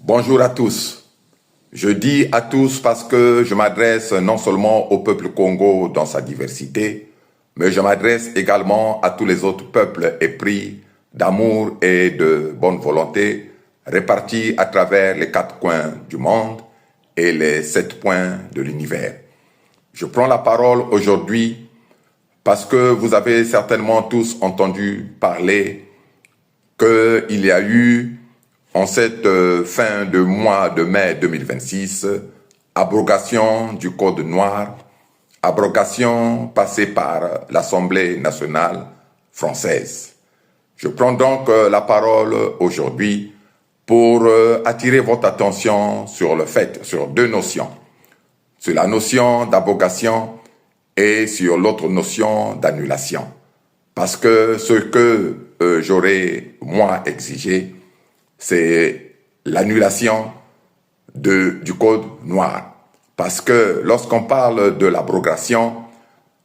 Bonjour à tous. Je dis à tous parce que je m'adresse non seulement au peuple Congo dans sa diversité, mais je m'adresse également à tous les autres peuples épris d'amour et de bonne volonté répartis à travers les 4 coins du monde et les 7 points de l'univers. Je prends la parole aujourd'hui parce que vous avez certainement tous entendu parler qu'il y a eu, en cette fin de mois de mai 2026, abrogation du Code noir, abrogation passée par l'Assemblée nationale française. Je prends donc la parole aujourd'hui pour attirer votre attention sur le fait, sur 2 notions. Sur la notion d'abrogation et sur l'autre notion d'annulation. Parce que ce que j'aurais, moi, exigé, c'est l'annulation du Code noir. Parce que lorsqu'on parle de l'abrogation,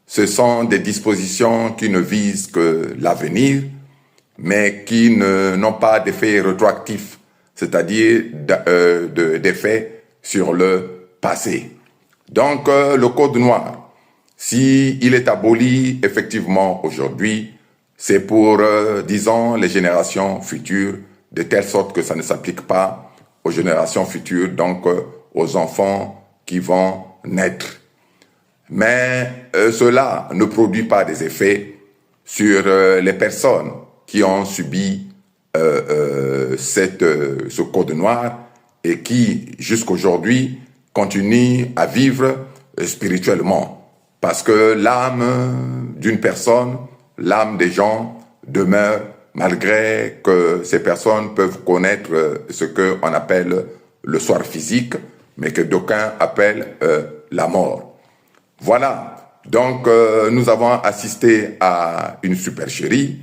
ce sont des dispositions qui ne visent que l'avenir, mais qui n'ont pas d'effet rétroactif, c'est-à-dire d'effet sur le passé. Donc, le Code noir, s'il est aboli effectivement aujourd'hui, c'est pour, disons, les générations futures, de telle sorte que ça ne s'applique pas aux générations futures, donc aux enfants qui vont naître. Mais cela ne produit pas des effets sur les personnes qui ont subi ce Code noir et qui, jusqu'aujourd'hui, continuent à vivre spirituellement. Parce que l'âme d'une personne, l'âme des gens demeure malgré que ces personnes peuvent connaître ce qu'on appelle le soir physique, mais que d'aucuns appellent la mort. Voilà, donc nous avons assisté à une supercherie,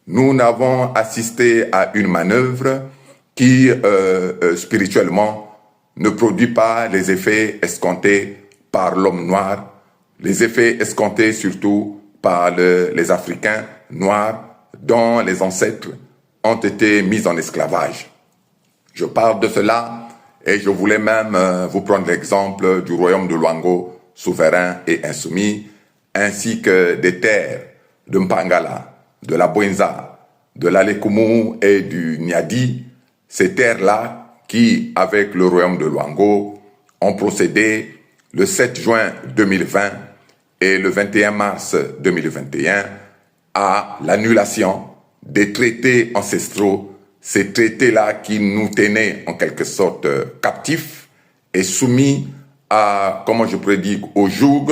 nous avons assisté à une manœuvre qui, spirituellement, ne produit pas les effets escomptés par l'homme noir, les effets escomptés surtout par les Africains noirs, dont les ancêtres ont été mis en esclavage. Je parle de cela et je voulais même vous prendre l'exemple du royaume de Luango, souverain et insoumis, ainsi que des terres de Mpangala, de la Bwenza, de l'Alekumu et du Niadi, ces terres-là qui, avec le royaume de Luango, ont procédé le 7 juin 2020 et le 21 mars 2021 à l'annulation des traités ancestraux, ces traités-là qui nous tenaient en quelque sorte captifs et soumis à, comment je pourrais dire, au joug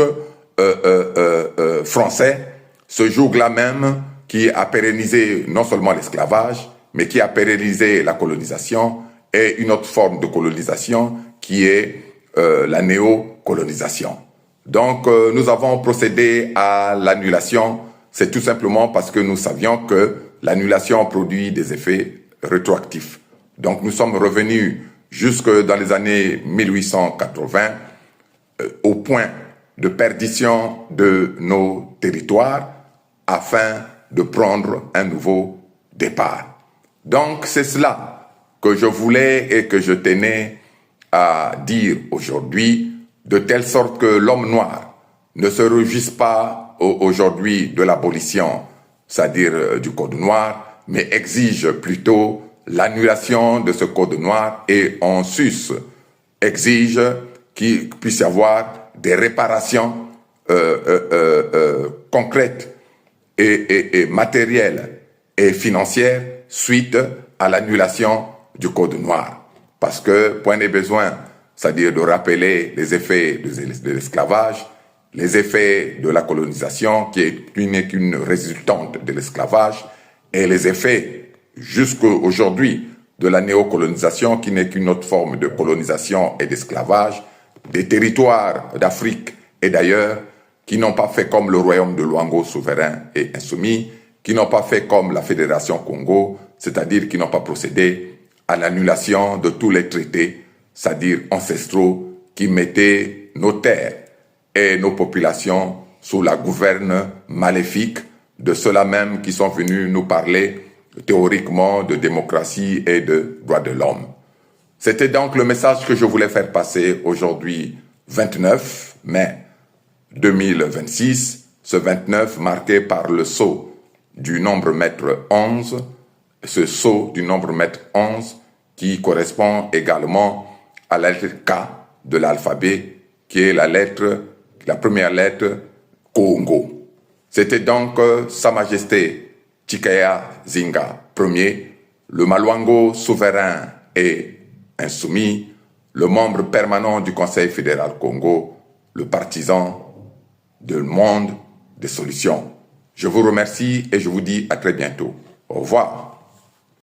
français, ce joug-là même qui a pérennisé non seulement l'esclavage, mais qui a pérennisé la colonisation et une autre forme de colonisation qui est la néocolonisation. Donc nous avons procédé à l'annulation. C'est tout simplement parce que nous savions que l'annulation produit des effets rétroactifs. Donc nous sommes revenus jusque dans les années 1880 au point de perdition de nos territoires afin de prendre un nouveau départ. Donc c'est cela que je voulais et que je tenais à dire aujourd'hui, de telle sorte que l'homme noir ne se réjouisse pas aujourd'hui de l'abolition, c'est-à-dire du Code noir, mais exige plutôt l'annulation de ce Code noir et en sus exige qu'il puisse y avoir des réparations concrètes et matérielles et financières suite à l'annulation du Code noir. Parce que, point n'est besoin, c'est-à-dire de rappeler les effets de l'esclavage, les effets de la colonisation qui n'est qu'une résultante de l'esclavage et les effets jusqu'à aujourd'hui de la néocolonisation qui n'est qu'une autre forme de colonisation et d'esclavage des territoires d'Afrique et d'ailleurs qui n'ont pas fait comme le royaume de Luango souverain et insoumis, qui n'ont pas fait comme la Fédération Congo, c'est-à-dire qui n'ont pas procédé à l'annulation de tous les traités, c'est-à-dire ancestraux qui mettaient nos terres et nos populations sous la gouverne maléfique de ceux-là même qui sont venus nous parler théoriquement de démocratie et de droits de l'homme. C'était donc le message que je voulais faire passer aujourd'hui, 29 mai 2026, ce 29 marqué par le sceau du nombre maître 11, ce sceau du nombre maître 11 qui correspond également à la lettre K de l'alphabet, qui est la première lettre Congo. C'était donc Sa Majesté Chikaya Zinga Ier, le Maluango souverain et insoumis, le membre permanent du Conseil fédéral Congo, le partisan du monde des solutions. Je vous remercie et je vous dis à très bientôt. Au revoir.